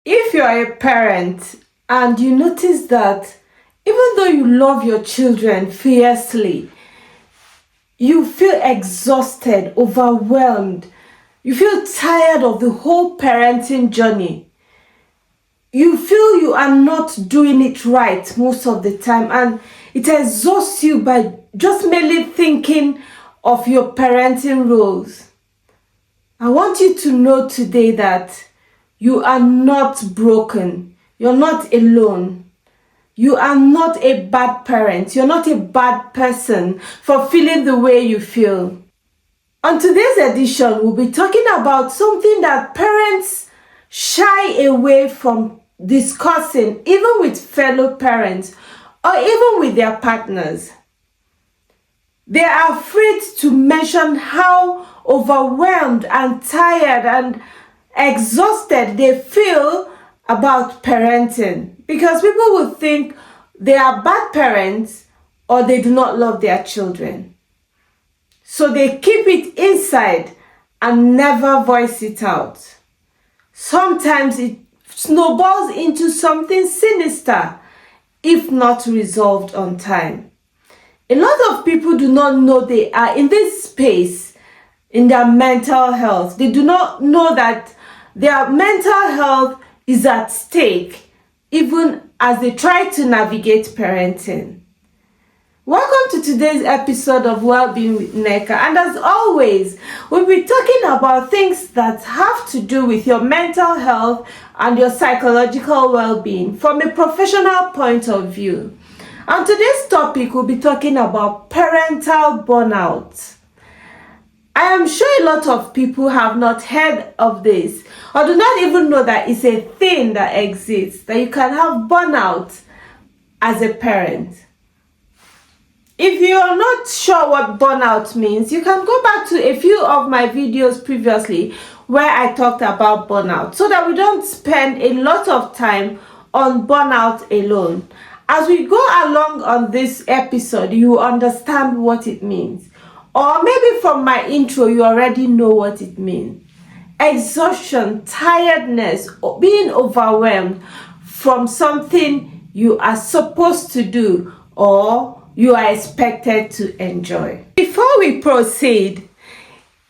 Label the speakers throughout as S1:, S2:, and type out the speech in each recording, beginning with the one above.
S1: If you're a parent and you notice that even though you love your children fiercely, you feel exhausted, overwhelmed, you feel tired of the whole parenting journey, you feel you are not doing it right most of the time, and it exhausts you by just merely thinking of your parenting roles. I want you to know today that you are not broken. You're not alone. You are not a bad parent. You're not a bad person for feeling the way you feel. On today's edition, we'll be talking about something that parents shy away from discussing, even with fellow parents or even with their partners. They are afraid to mention how overwhelmed and tired and exhausted they feel about parenting, because people will think they are bad parents or they do not love their children. So they keep it inside and never voice it out. Sometimes it snowballs into something sinister if not resolved on time. A lot of people do not know they are in this space in their mental health. They do not know that their mental health is at stake even as they try to navigate parenting. Welcome to today's episode of Wellbeing with Neka, and as always, we'll be talking about things that have to do with your mental health and your psychological well-being from a professional point of view. On today's topic, we'll be talking about parental burnout. I am sure a lot of people have not heard of this or do not even know that it's a thing that exists, that you can have burnout as a parent. If you're not sure what burnout means, you can go back to a few of my videos previously where I talked about burnout, so that we don't spend a lot of time on burnout alone. As we go along on this episode, you will understand what it means. Or maybe from my intro, you already know what it means. Exhaustion, tiredness, or being overwhelmed from something you are supposed to do or you are expected to enjoy. Before we proceed,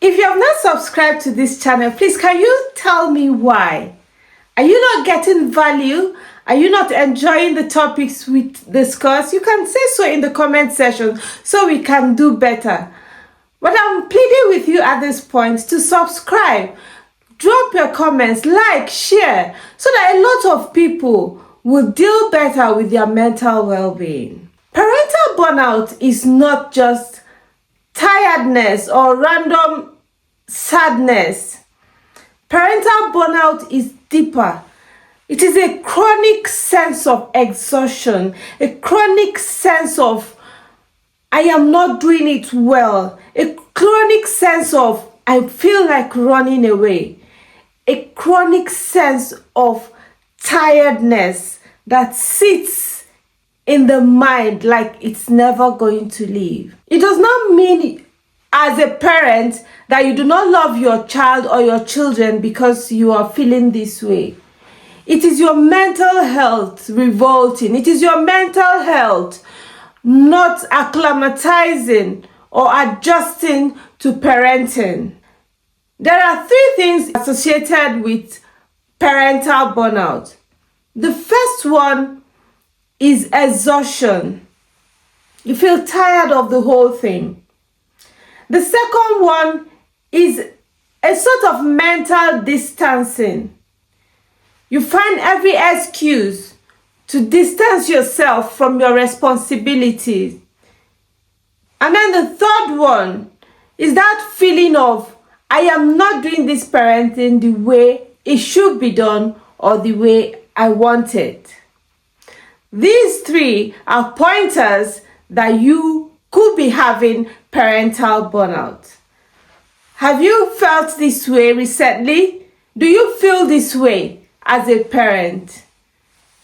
S1: if you have not subscribed to this channel, please can you tell me why? Are you not getting value? Are you not enjoying the topics we discuss? You can say so in the comment section so we can do better. But I'm pleading with you at this point to subscribe, drop your comments, like, share, so that a lot of people will deal better with their mental well-being. Parental burnout is not just tiredness or random sadness. Parental burnout is deeper. It is a chronic sense of exhaustion, a chronic sense of I am not doing it well, a chronic sense of I feel like running away, a chronic sense of tiredness that sits in the mind like it's never going to leave. It does not mean as a parent that you do not love your child or your children because you are feeling this way. It is your mental health revolting. It is your mental health not acclimatizing or adjusting to parenting. There are three things associated with parental burnout. The first one is exhaustion. You feel tired of the whole thing. The second one is a sort of mental distancing. You find every excuse to distance yourself from your responsibilities. And then the third one is that feeling of I am not doing this parenting the way it should be done or the way I want it. These three are pointers that you could be having parental burnout. Have you felt this way recently? Do you feel this way as a parent?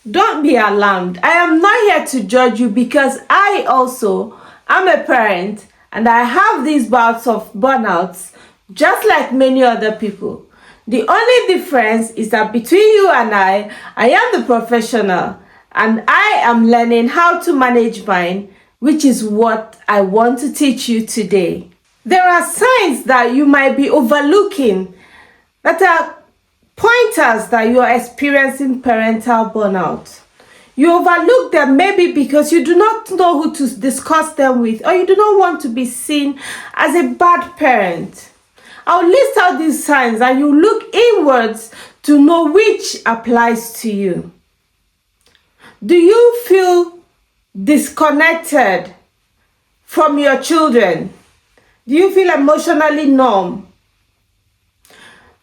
S1: Don't be alarmed. I am not here to judge you because I also am a parent and I have these bouts of burnouts just like many other people. The only difference is that between you and I am the professional and I am learning how to manage mine, which is what I want to teach you today. There are signs that you might be overlooking that are pointers that you are experiencing parental burnout. You overlook them maybe because you do not know who to discuss them with, or you do not want to be seen as a bad parent. I'll list out these signs and you look inwards to know which applies to you. Do you feel disconnected from your children? Do you feel emotionally numb?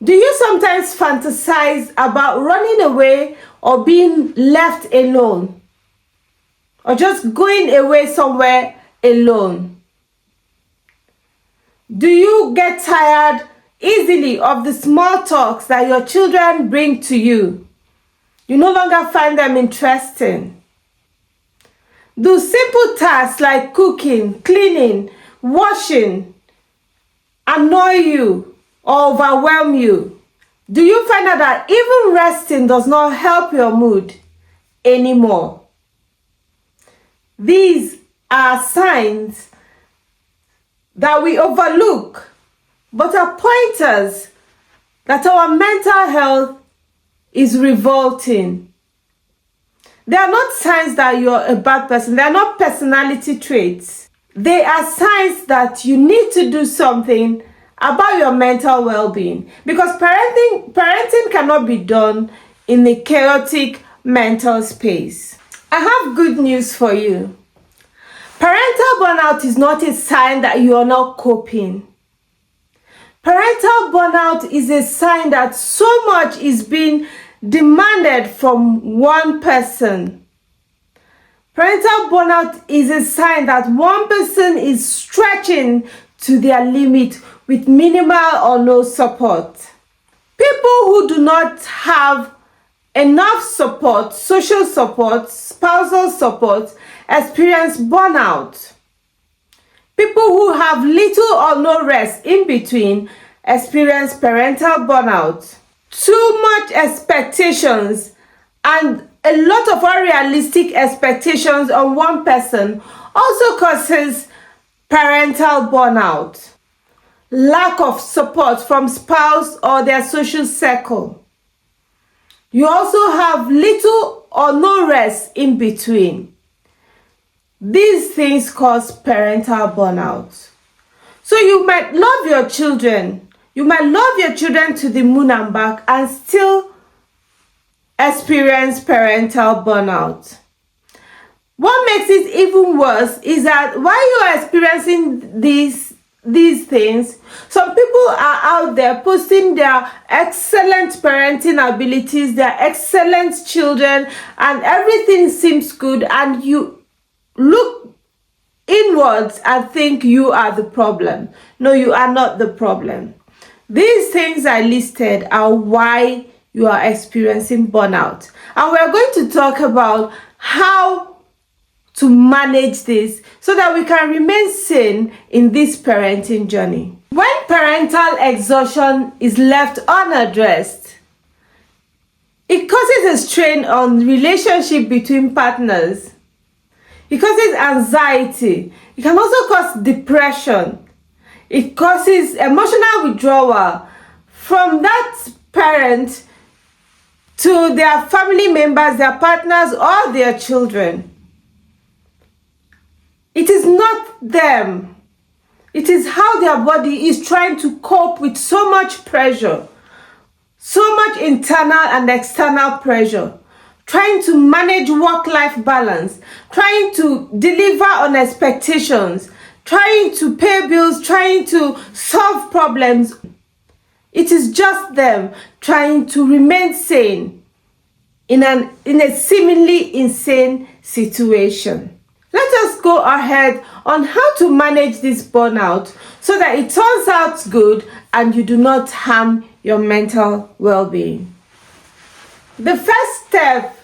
S1: Do you sometimes fantasize about running away or being left alone? Or just going away somewhere alone? Do you get tired easily of the small talks that your children bring to you? You no longer find them interesting. Do simple tasks like cooking, cleaning, washing annoy you or overwhelm you? Do you find out that even resting does not help your mood anymore? These are signs that we overlook, but are pointers that our mental health is revolting. They are not signs that you're a bad person. They are not personality traits. They are signs that you need to do something about your mental well-being, because parenting cannot be done in a chaotic mental space. I have good news for you. Parental burnout is not a sign that you are not coping. Parental burnout is a sign that so much is being demanded from one person. Parental burnout is a sign that one person is stretching to their limit with minimal or no support. People who do not have enough support, social support, spousal support, experience burnout. People who have little or no rest in between experience parental burnout. Too much expectations and a lot of unrealistic expectations on one person also causes parental burnout. Lack of support from spouse or their social circle. You also have little or no rest in between. These things cause parental burnout. So you might love your children. You might love your children to the moon and back and still experience parental burnout. What makes it even worse is that while you are experiencing these things, some people are out there posting their excellent parenting abilities, their excellent children, and everything seems good, and you look inwards and think you are the problem. No, you are not the problem. These things I listed are why you are experiencing burnout. And we're going to talk about how to manage this so that we can remain sane in this parenting journey. When parental exhaustion is left unaddressed, it causes a strain on relationship between partners. It causes anxiety. It can also cause depression. It causes emotional withdrawal from that parent to their family members, their partners, or their children. It is not them. It is how their body is trying to cope with so much pressure, so much internal and external pressure, trying to manage work-life balance, trying to deliver on expectations, trying to pay bills, trying to solve problems. It is just them trying to remain sane in a seemingly insane situation. Let us go ahead on how to manage this burnout so that it turns out good and you do not harm your mental well-being. The first step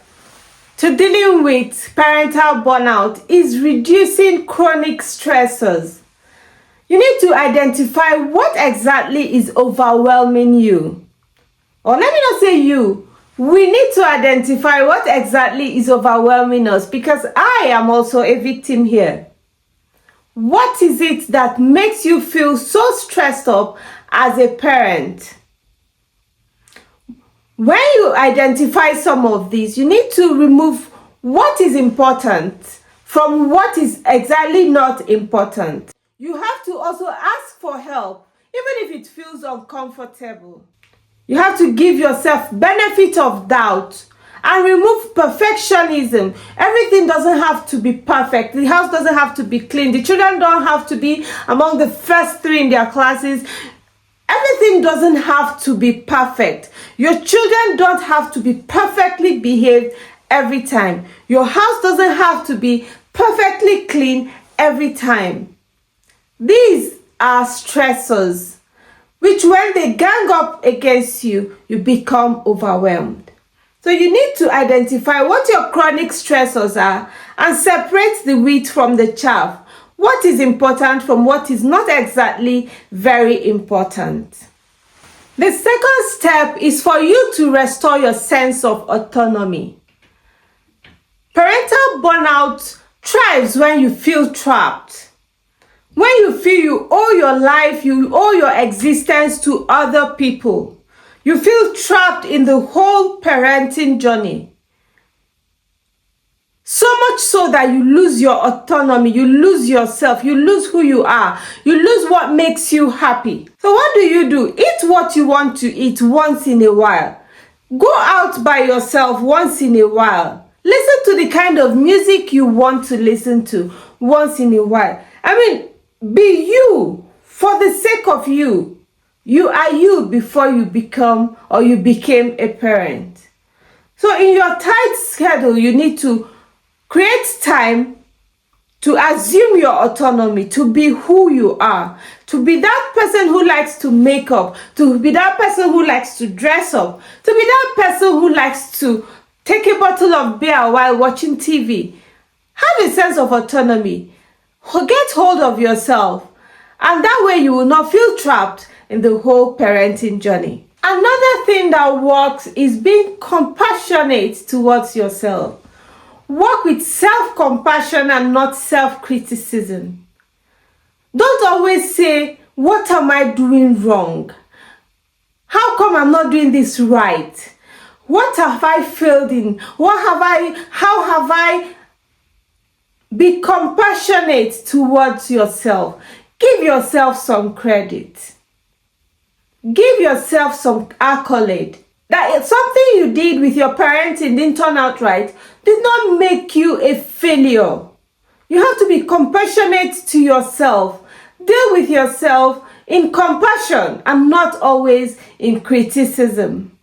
S1: to dealing with parental burnout is reducing chronic stressors. You need to identify what exactly is overwhelming you. Or let me not say you, we need to identify what exactly is overwhelming us, because I am also a victim here. What is it that makes you feel so stressed up as a parent? When you identify some of these, you need to remove what is important from what is exactly not important. You have to also ask for help, even if it feels uncomfortable. You have to give yourself benefit of doubt and remove perfectionism. Everything doesn't have to be perfect. The house doesn't have to be clean. The children don't have to be among the first 3 in their classes. Everything doesn't have to be perfect. Your children don't have to be perfectly behaved every time. Your house doesn't have to be perfectly clean every time. These are stressors, which when they gang up against you, you become overwhelmed. So you need to identify what your chronic stressors are and separate the wheat from the chaff. What is important from what is not exactly very important. The second step is for you to restore your sense of autonomy. Parental burnout thrives when you feel trapped. When you feel you owe your life, you owe your existence to other people. You feel trapped in the whole parenting journey. So much so that you lose your autonomy, you lose yourself, you lose who you are, you lose what makes you happy. So what do? Eat what you want to eat once in a while. Go out by yourself once in a while. Listen to the kind of music you want to listen to once in a while. Be you for the sake of you. You are you before you become or you became a parent. So in your tight schedule, you need to create time to assume your autonomy, to be who you are, to be that person who likes to make up, to be that person who likes to dress up, to be that person who likes to take a bottle of beer while watching TV. Have a sense of autonomy. Get hold of yourself, and that way you will not feel trapped in the whole parenting journey. Another thing that works is being compassionate towards yourself. Work with self-compassion and not self-criticism. Don't always say, what am I doing wrong? How come I'm not doing this right? What have I failed in? How have I? Be compassionate towards yourself. Give yourself some credit. Give yourself some accolade. That if something you did with your parenting didn't turn out right, did not make you a failure. You have to be compassionate to yourself. Deal with yourself in compassion and not always in criticism.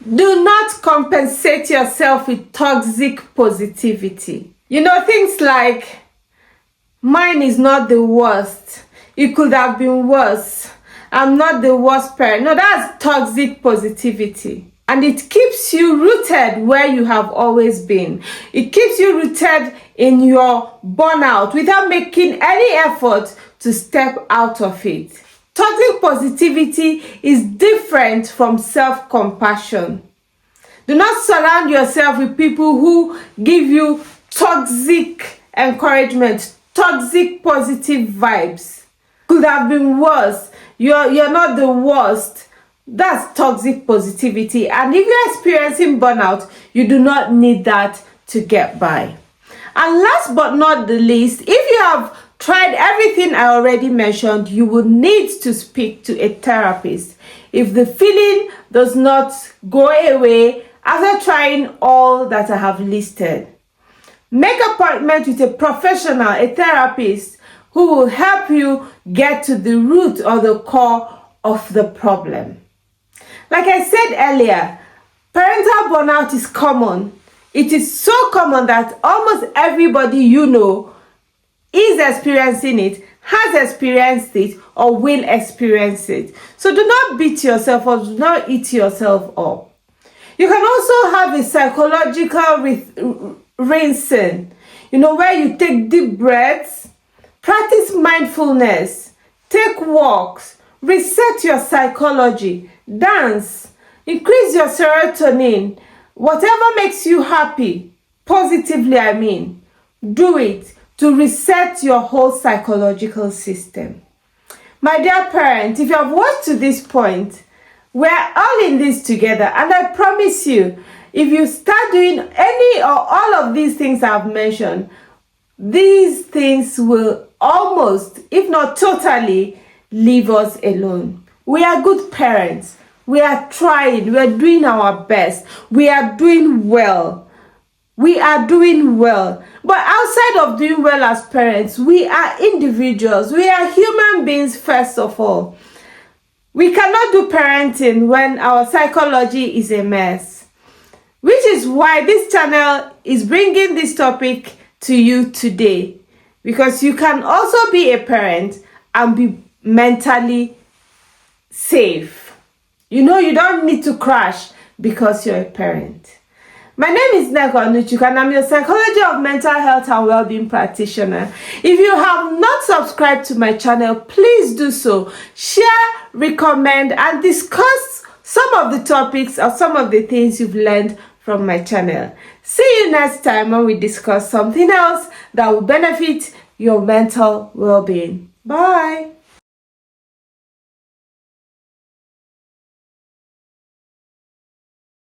S1: Do not compensate yourself with toxic positivity. Things like, mine is not the worst. It could have been worse. I'm not the worst parent. No, that's toxic positivity. And it keeps you rooted where you have always been. It keeps you rooted in your burnout without making any effort to step out of it. Toxic positivity is different from self-compassion. Do not surround yourself with people who give you toxic encouragement, toxic positive vibes. Could have been worse. You're not the worst. That's toxic positivity. And if you're experiencing burnout, you do not need that to get by. And last but not the least, if you have tried everything I already mentioned, you will need to speak to a therapist. If the feeling does not go away after trying all that I have listed, make an appointment with a professional, a therapist, who will help you get to the root or the core of the problem. Like I said earlier, parental burnout is common. It is so common that almost everybody you know is experiencing it, has experienced it, or will experience it. So do not beat yourself or do not eat yourself up. You can also have a psychological rinsing, where you take deep breaths, practice mindfulness, take walks, reset your psychology, dance, Increase your serotonin. Whatever makes you happy, positively I mean, do it to reset your whole psychological system. My dear parent, if you have watched to this point, we're all in this together, and I promise you, if you start doing any or all of these things I've mentioned, these things will almost, if not totally, leave us alone. We are good parents. We are trying. We are doing our best. We are doing well. We are doing well. But outside of doing well as parents, we are individuals. We are human beings first of all. We cannot do parenting when our psychology is a mess. Which is why this channel is bringing this topic to you today. Because you can also be a parent and be mentally safe. You know, you don't need to crash because you're a parent. My name is Nneka Onuchukwu, and I'm your Psychology of Mental Health and Wellbeing practitioner. If you have not subscribed to my channel, please do so. Share, recommend, and discuss some of the topics or some of the things you've learned from my channel. See you next time when we discuss something else that will benefit your mental well-being. Bye.